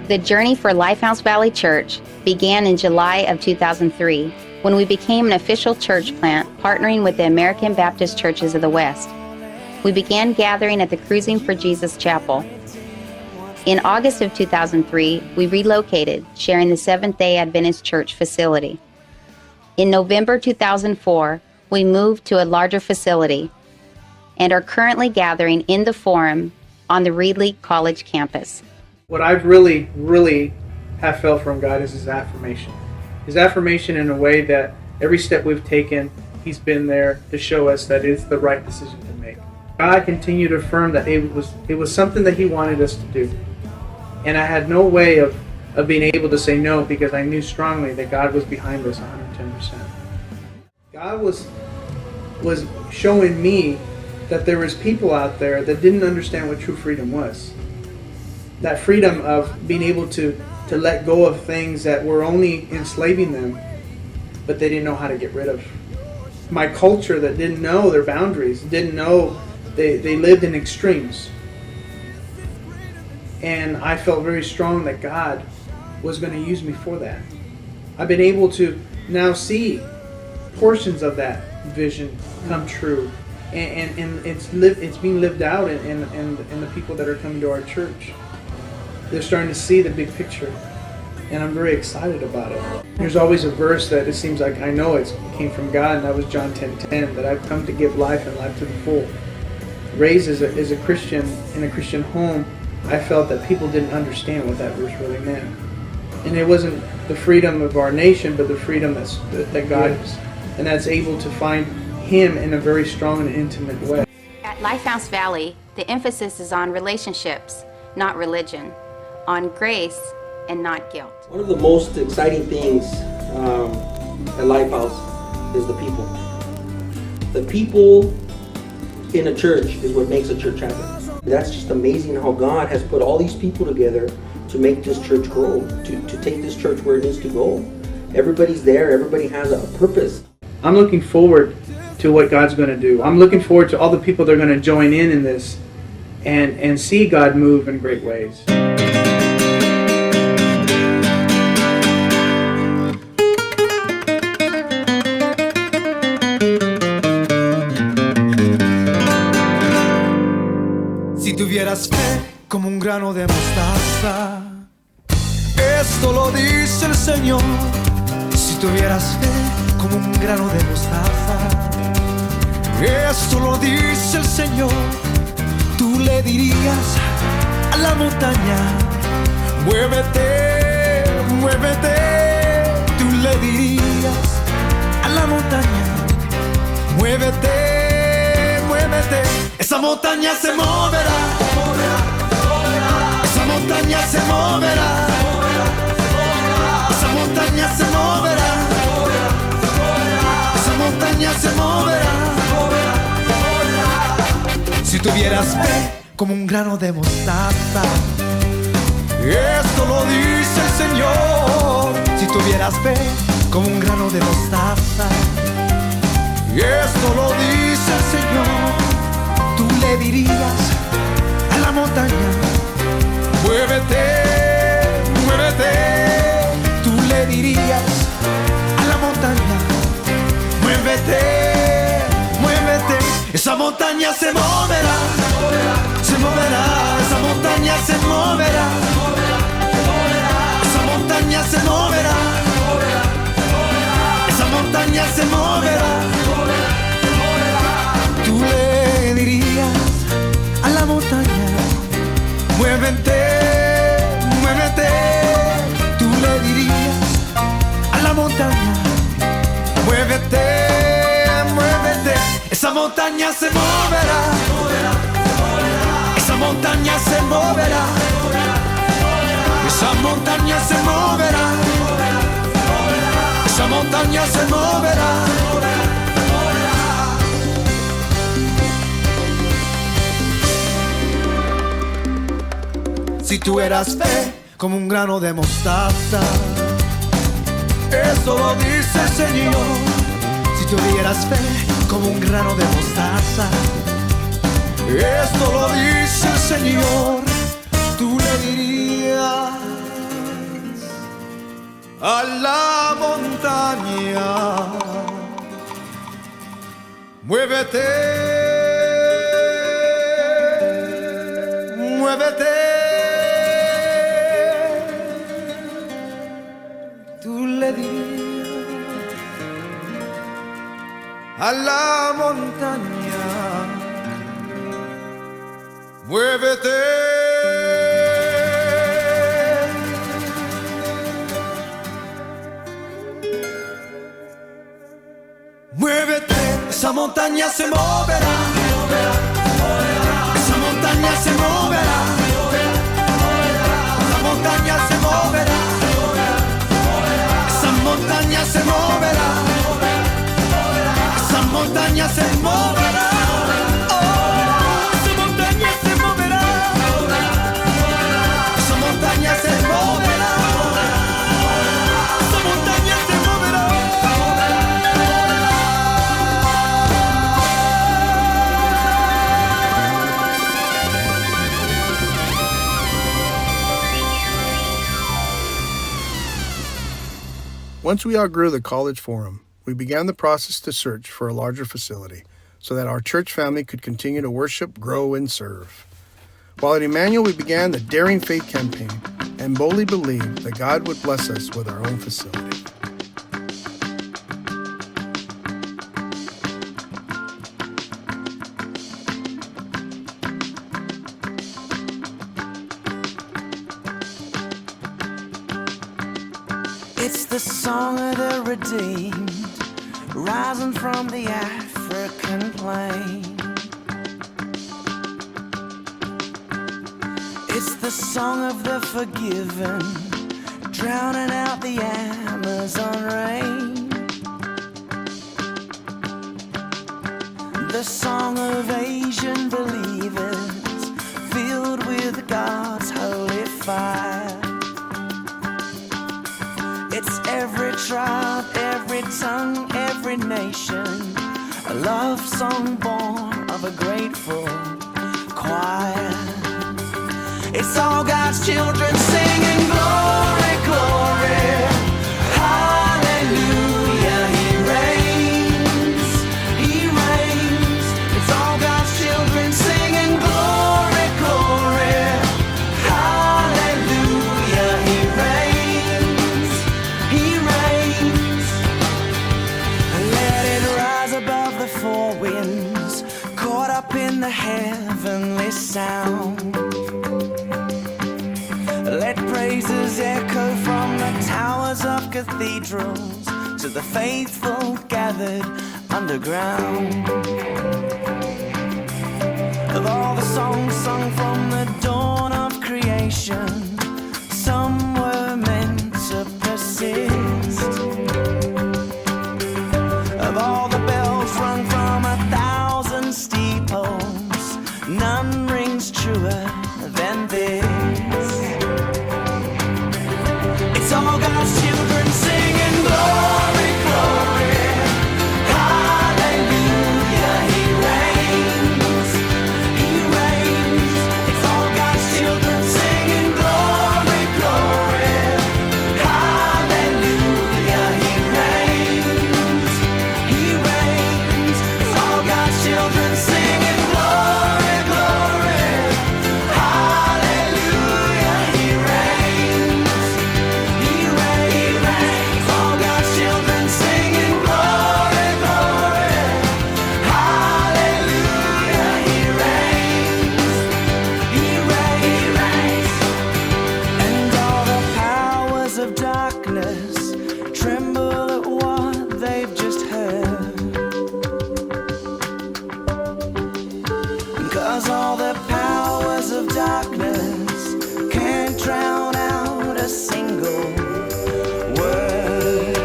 The journey for Lifehouse Valley Church began in July of 2003 when we became an official church plant partnering with the American Baptist Churches of the West. We began gathering at the Cruising for Jesus Chapel. In August of 2003, we relocated, sharing the Seventh-day Adventist Church facility. In November 2004, we moved to a larger facility and are currently gathering in the Forum on the Reedley College campus. What I've really have felt from God is His affirmation. His affirmation in a way that every step we've taken, He's been there to show us that it's the right decision to make. God continued to affirm that it was something that He wanted us to do. And I had no way of being able to say no, because I knew strongly that God was behind us 110%. God was showing me that there was people out there that didn't understand what true freedom was. That freedom of being able to let go of things that were only enslaving them, but they didn't know how to get rid of. My culture that didn't know their boundaries, didn't know they lived in extremes. And I felt very strong that God was going to use me for that. I've been able to now see portions of that vision come true, and it's being lived out in the people that are coming to our church. They're starting to see the big picture, and I'm very excited about it. There's always a verse that it seems like I know it came from God, and that was John 10:10, that I've come to give life and life to the full. Raised as a Christian in a Christian home, I felt that people didn't understand what that verse really meant. And it wasn't the freedom of our nation, but the freedom that God is. And that's able to find Him in a very strong and intimate way. At Lifehouse Valley, the emphasis is on relationships, not religion, on grace and not guilt. One of the most exciting things at Lifehouse is the people. The people in a church is what makes a church happen. That's just amazing how God has put all these people together to make this church grow, to take this church where it needs to go. Everybody's there, everybody has a purpose. I'm looking forward to what God's going to do. I'm looking forward to all the people that are going to join in this and see God move in great ways. Si tuvieras fe como un grano de mostaza, esto lo dice el Señor. Si tuvieras fe como un grano de mostaza, esto lo dice el Señor. Tú le dirías a la montaña, muévete, muévete. Tú le dirías a la montaña, muévete, muévete. Esa montaña se moverá, esa montaña se moverá, esa montaña se moverá, esa montaña se moverá. Si tuvieras fe como un grano de mostaza, esto lo dice el Señor. Si tuvieras fe como un grano de mostaza, esto lo dice el Señor. Tú le dirías a la montaña, muévete, muévete. Tú le dirías a la montaña, muévete, muévete. Esa montaña se moverá, se moverá. Esa montaña se moverá, esa montaña se moverá, esa montaña se moverá. Tú le dirías a la montaña, muévete, muévete. Tú le dirías a la montaña, muévete, muévete. Esa montaña se moverá, esa montaña se moverá, esa montaña se moverá, esa montaña se moverá. Si tú eras fe como un grano de mostaza, eso lo dice el Señor. Si tuvieras fe como un grano de mostaza, esto lo dice el Señor. Tú le dirías a la montaña. Muévete, muévete. Tú le dirías a la montaña, muévete. Muévete, esa montaña se moverá, esa montaña se moverá, esa montaña se moverá, esa montaña se moverá, esa montaña se moverá, esa montaña se moverá, esa montaña se moverá, esa montaña se moverá. Once we outgrew the college forum, we began the process to search for a larger facility so that our church family could continue to worship, grow, and serve. While at Emmanuel, we began the Daring Faith campaign and boldly believed that God would bless us with our own facility. It's the song of the redeemed, rising from the African plain. It's the song of the forgiven, drowning out the Amazon rain. The song of Asian believers, filled with God's holy fire. It's every tribe, every tongue, every nation, a love song born of a grateful choir. It's all God's children singing glory, glory, hallelujah, He reigns, He reigns. It's all God's children singing glory, glory, hallelujah, He reigns, He reigns. Let it rise above the four winds, caught up in the heavenly sound. Let praises echo from the towers of cathedrals to the faithful gathered underground. Of all the songs sung from the dawn of creation, some were meant to persist. Of all the bells rung from 1,000 steeples, none rings truer than this. It's all God's children singing glory, glory, hallelujah, He reigns, He reigns. It's all God's children singing glory, glory, hallelujah, He reigns, He reigns. It's all God's children singing glory, glory, hallelujah, He reigns, He reigns. All God's children singing glory, glory, hallelujah, He reigns, He reigns. And all the powers of darkness tremble at what they've just heard. 'Cause all the powers of darkness can't drown out a single word.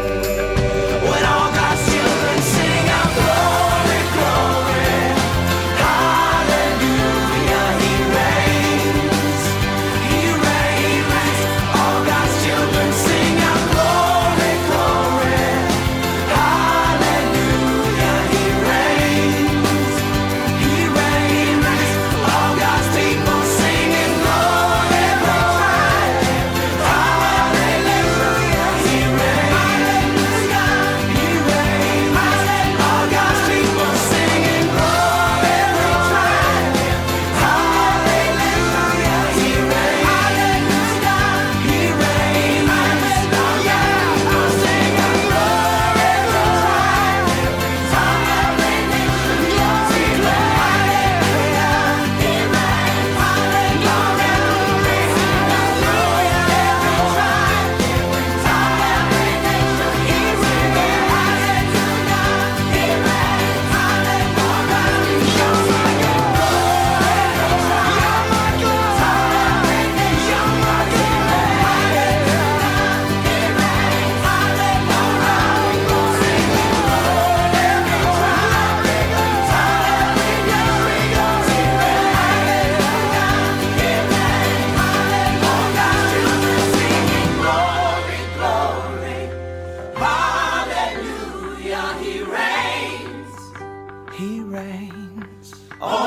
When all God's children sing out glory, glory, hallelujah, He reigns, He reigns. All God's children sing out glory, glory, hallelujah, He reigns, He reigns. All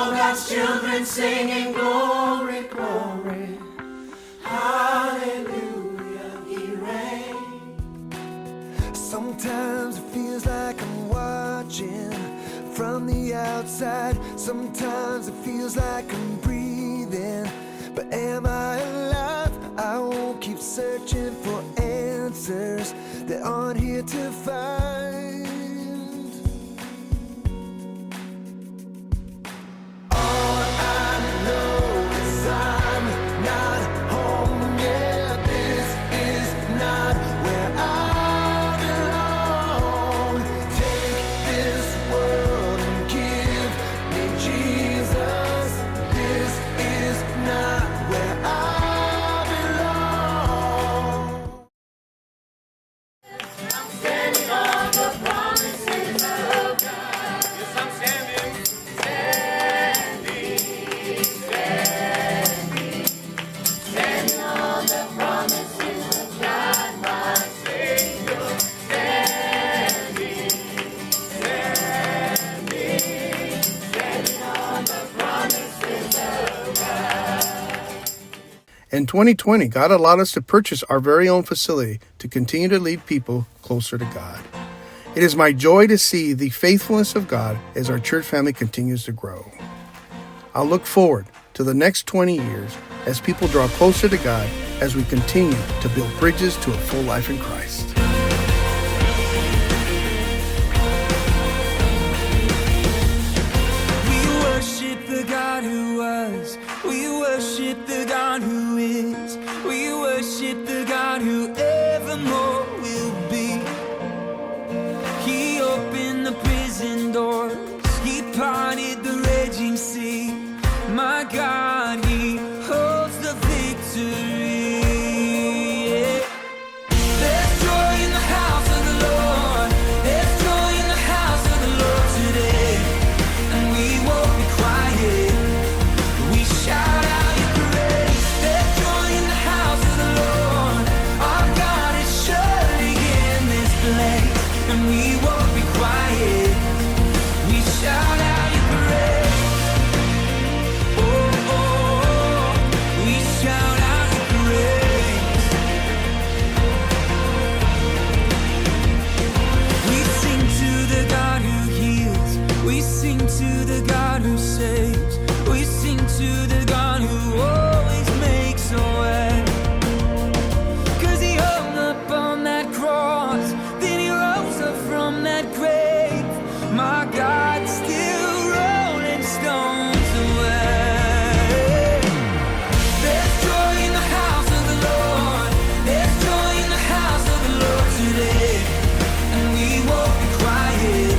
All God's children singing glory, glory. Hallelujah, He reigns. Sometimes it feels like I'm watching from the outside. Sometimes it feels like I'm breathing. But am I alive? I won't keep searching for answers that aren't here to find. All I know is I'm not home yet. This is not where I belong. Take this world and give me Jesus. This is not where I belong. Standing on the promises of God. Yes, I'm standing. Standing on the promises of God, my Savior. Standing on the promises of God. In 2020, God allowed us to purchase our very own facility to continue to lead people closer to God. It is my joy to see the faithfulness of God as our church family continues to grow. I'll look forward to the next 20 years as people draw closer to God as we continue to build bridges to a full life in Christ. We worship the God who was. We worship the God who is. We worship the God who evermore will be. He opened the prison doors. He parted the raging sea. My God, He holds the victory. Yeah. There's joy in the house of the Lord. There's joy in the house of the Lord today. And we won't be quiet. We shout out Your praise. There's joy in the house of the Lord. Our God is surely in this place. And we won't be quiet. We shout out Your praise. Oh, oh, oh. We shout out Your praise. We sing to the God who heals. We sing to the God who saves. We sing to the God who always makes a way. 'Cause He hung up on that cross, then He rose up from that grave. My God, still rolling stones away. There's joy in the house of the Lord. There's joy in the house of the Lord today. And we won't be quiet.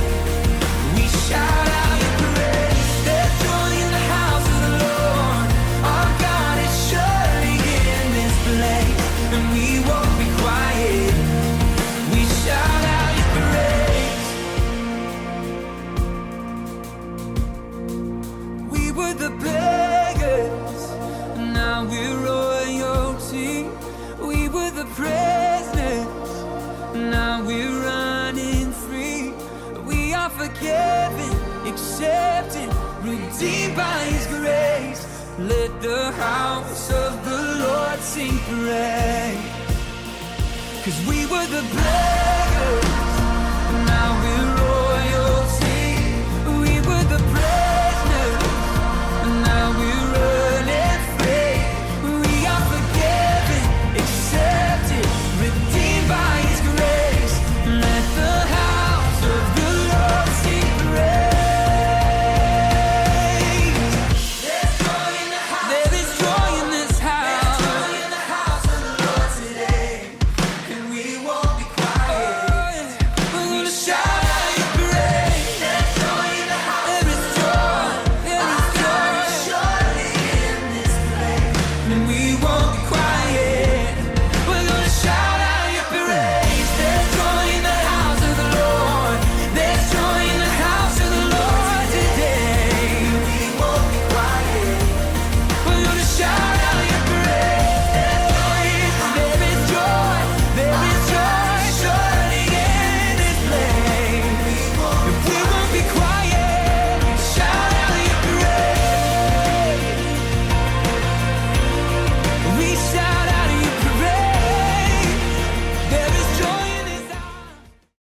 We shout out Your praise. There's joy in the house of the Lord. Our God is surely in this place. And we won't be quiet. We shout out Your praise. We were the beggars, now we're royalty. We were the prisoners, now we're running free. We are forgiven, accepted, redeemed by His grace. Let the house of the Lord sing praise. 'Cause we were the beggars,